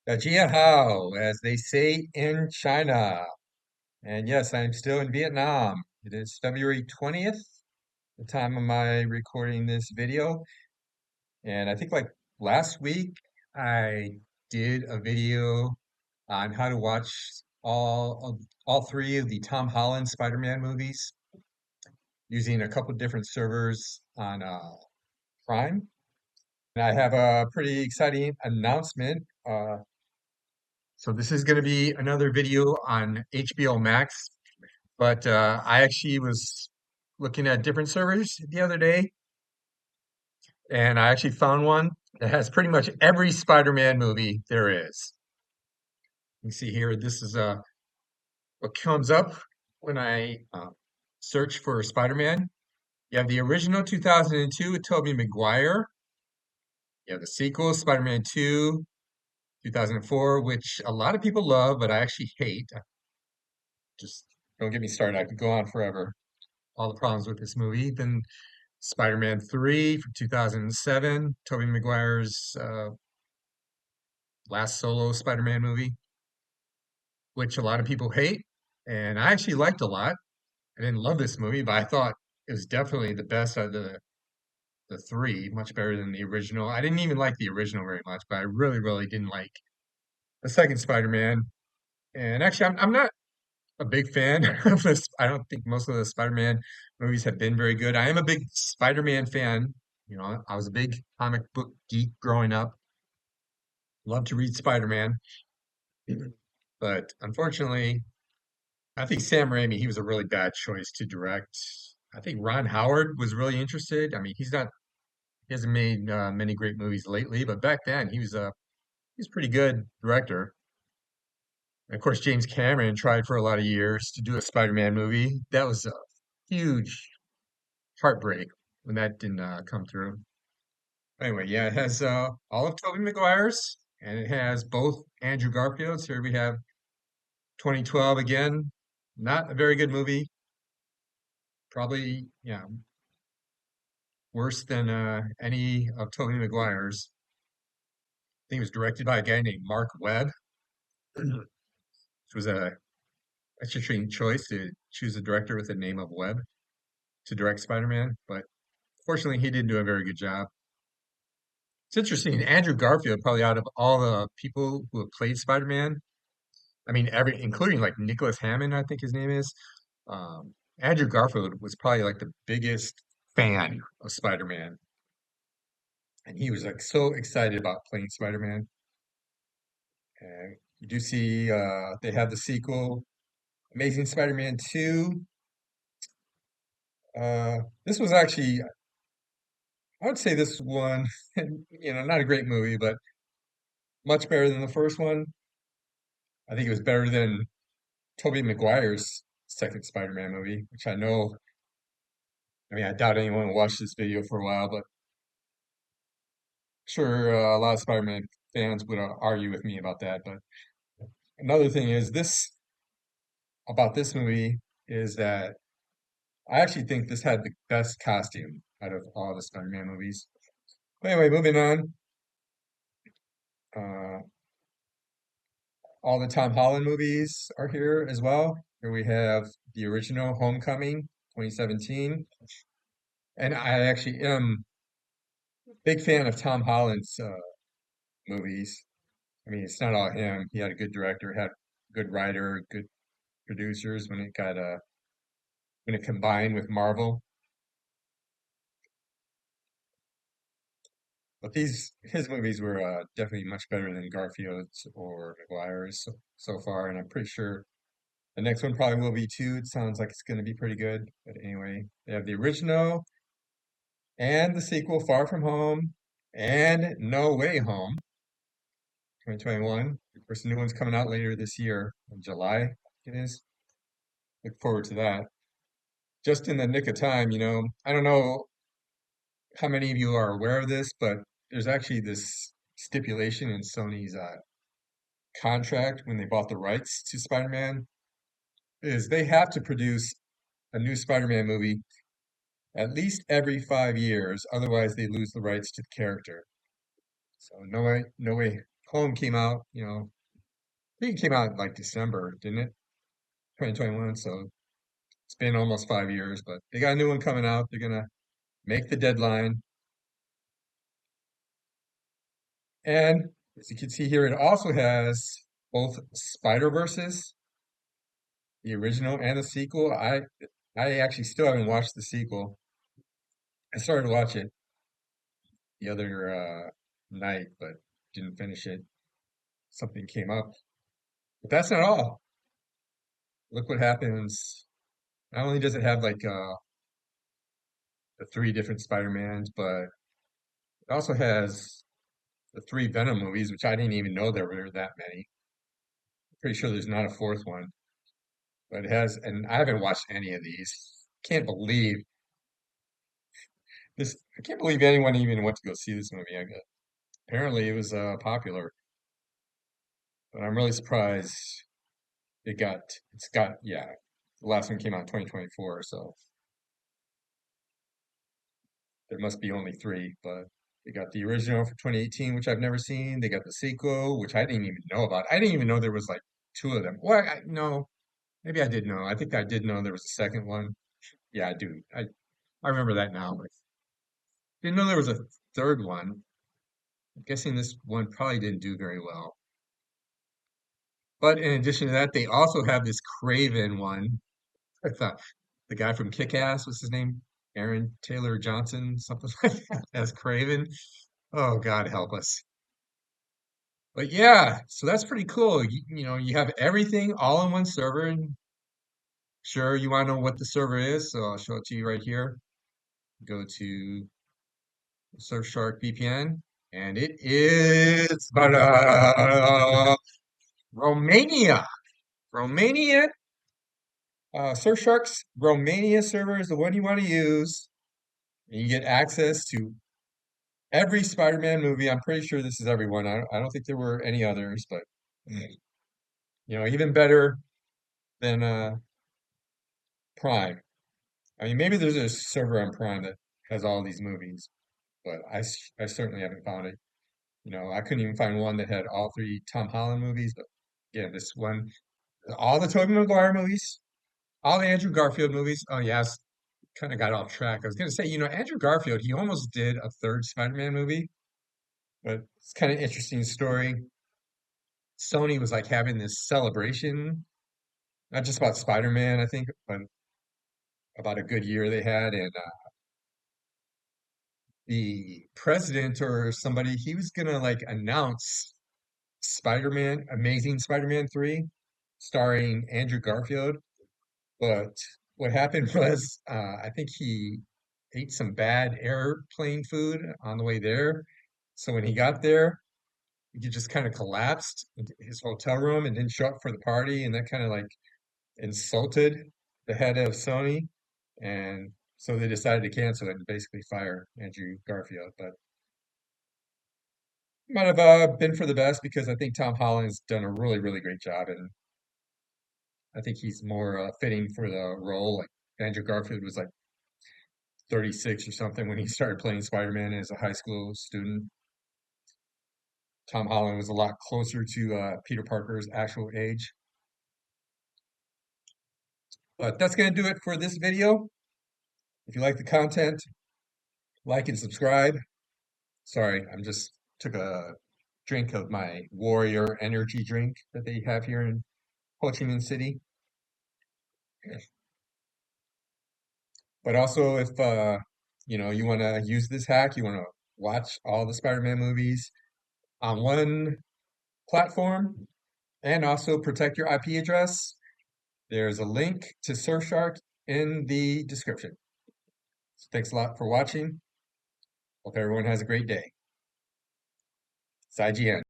Hao, as they say in China. And yes, I'm still in Vietnam. It is February 20th, the time of my recording this video. And I think like last week, I did a video on how to watch all three of the Tom Holland Spider-Man movies using a couple different servers on Prime. And I have a pretty exciting announcement. So this is going to be another video on HBO Max, but I actually was looking at different servers the other day, and I actually found one that has pretty much every Spider-Man movie there is. You can see here, this is what comes up when I search for Spider-Man. You have the original 2002 with Tobey Maguire. You have the sequel, Spider-Man 2, 2004, which a lot of people love, but I actually hate. Just don't get me started. I could go on forever. All the problems with this movie. Then Spider-Man 3 from 2007, Tobey Maguire's last solo Spider-Man movie, which a lot of people hate, and I actually liked a lot. I didn't love this movie, but I thought it was definitely the best out of the three, much better than the original. I didn't even like the original very much, but I really, really didn't like the second Spider-Man. And actually, I'm not a big fan of this. I don't think most of the Spider-Man movies have been very good. I am a big Spider-Man fan. You know, I was a big comic book geek growing up. Loved to read Spider-Man, but unfortunately, I think Sam Raimi, he was a really bad choice to direct. I think Ron Howard was really interested. I mean, he hasn't made many great movies lately, but back then he's a pretty good director. And of course, James Cameron tried for a lot of years to do a Spider-Man movie. That was a huge heartbreak when that didn't come through. Anyway, yeah, it has all of Tobey Maguire's, and it has both Andrew Garfield's. Here we have 2012 again. Not a very good movie. Probably, yeah, worse than any of Tobey Maguire's. I think it was directed by a guy named Mark Webb, which was a interesting choice to choose a director with the name of Webb to direct Spider-Man, but fortunately, he didn't do a very good job. It's interesting. Andrew Garfield, probably out of all the people who have played Spider-Man, I mean, including like Nicholas Hammond, I think his name is. Andrew Garfield was probably like the biggest fan of Spider-Man, and he was like so excited about playing Spider-Man. And you do see they have the sequel, Amazing Spider-Man 2. This was actually, I would say this one, not a great movie, but much better than the first one. I think it was better than Tobey Maguire's second Spider-Man movie, which I know, I mean, I doubt anyone watched this video for a while, but sure, a lot of Spider-Man fans would argue with me about that. But another thing is this about this movie is that I actually think this had the best costume out of all the Spider-Man movies. But anyway, moving on. Uh, all the Tom Holland movies are here as well. Here we have the original Homecoming, 2017. And I actually am a big fan of Tom Holland's movies. I mean, it's not all him. He had a good director, had good writer, good producers when it combined with Marvel. But his movies were definitely much better than Garfield's or Maguire's so far, and I'm pretty sure the next one probably will be too. It sounds like it's going to be pretty good. But anyway, they have the original and the sequel, Far From Home, and No Way Home, 2021. Of course, the new one's coming out later this year in July. It is. Look forward to that. Just in the nick of time, I don't know how many of you are aware of this, but there's actually this stipulation in Sony's contract when they bought the rights to Spider-Man is they have to produce a new Spider-Man movie at least every 5 years, otherwise they lose the rights to the character. So no way Home came out, I think it came out in like December, didn't it? 2021. So it's been almost 5 years, but they got a new one coming out. They're gonna make the deadline. And as you can see here, it also has both Spider-Verses, the original and the sequel. I actually still haven't watched the sequel. I started to watch it the other night, but didn't finish it. Something came up. But that's not all. Look what happens. Not only does it have like the three different Spider-Mans, but it also has the three Venom movies, which I didn't even know there were that many. Pretty sure there's not a fourth one, but it has, and I haven't watched any of these. Can't believe this. I can't believe anyone even went to go see this movie. Apparently, it was popular, but I'm really surprised yeah, the last one came out in 2024, so there must be only three, but they got the original for 2018, which I've never seen. They got the sequel, which I didn't even know about. I didn't even know there was like two of them. Well, no, maybe I did know. I think I did know there was a second one. Yeah, I do. I remember that now, but didn't know there was a third one. I'm guessing this one probably didn't do very well. But in addition to that, they also have this Craven one. I thought the guy from Kick-Ass, what's his name? Aaron Taylor Johnson, something like that, as Craven. Oh, God help us. But yeah, so that's pretty cool. You have everything all in one server. And sure, you want to know what the server is, so I'll show it to you right here. Go to Surfshark VPN, and it is Romania. Romania. Surfshark's Romania server is the one you want to use. And you get access to every Spider-Man movie. I'm pretty sure this is everyone. I don't think there were any others, but even better than Prime. I mean, maybe there's a server on Prime that has all these movies, but I certainly haven't found it. I couldn't even find one that had all three Tom Holland movies, but yeah, this one, all the Tobey Maguire movies, all the Andrew Garfield movies. Oh, yes, kind of got off track. I was going to say, Andrew Garfield, he almost did a third Spider-Man movie, but it's kind of interesting story. Sony was like having this celebration, not just about Spider-Man, I think, but about a good year they had, and the president or somebody, he was gonna like announce Spider-Man, Amazing Spider-Man 3, starring Andrew Garfield. But what happened was, I think he ate some bad airplane food on the way there. So when he got there, he just kind of collapsed into his hotel room and didn't show up for the party, and that kind of like insulted the head of Sony. And so they decided to cancel it and basically fire Andrew Garfield. But might have been for the best because I think Tom Holland's done a really, really great job, and I think he's more fitting for the role. Like Andrew Garfield was like 36 or something when he started playing Spider-Man as a high school student. Tom Holland was a lot closer to Peter Parker's actual age. But that's going to do it for this video. If you like the content, like and subscribe. Sorry, I'm just took a drink of my Warrior energy drink that they have here in Ho Chi Minh City. But also, if you want to use this hack, you want to watch all the Spider-Man movies on one platform, and also protect your IP address, there's a link to Surfshark in the description. So thanks a lot for watching. Hope everyone has a great day. It's IGN.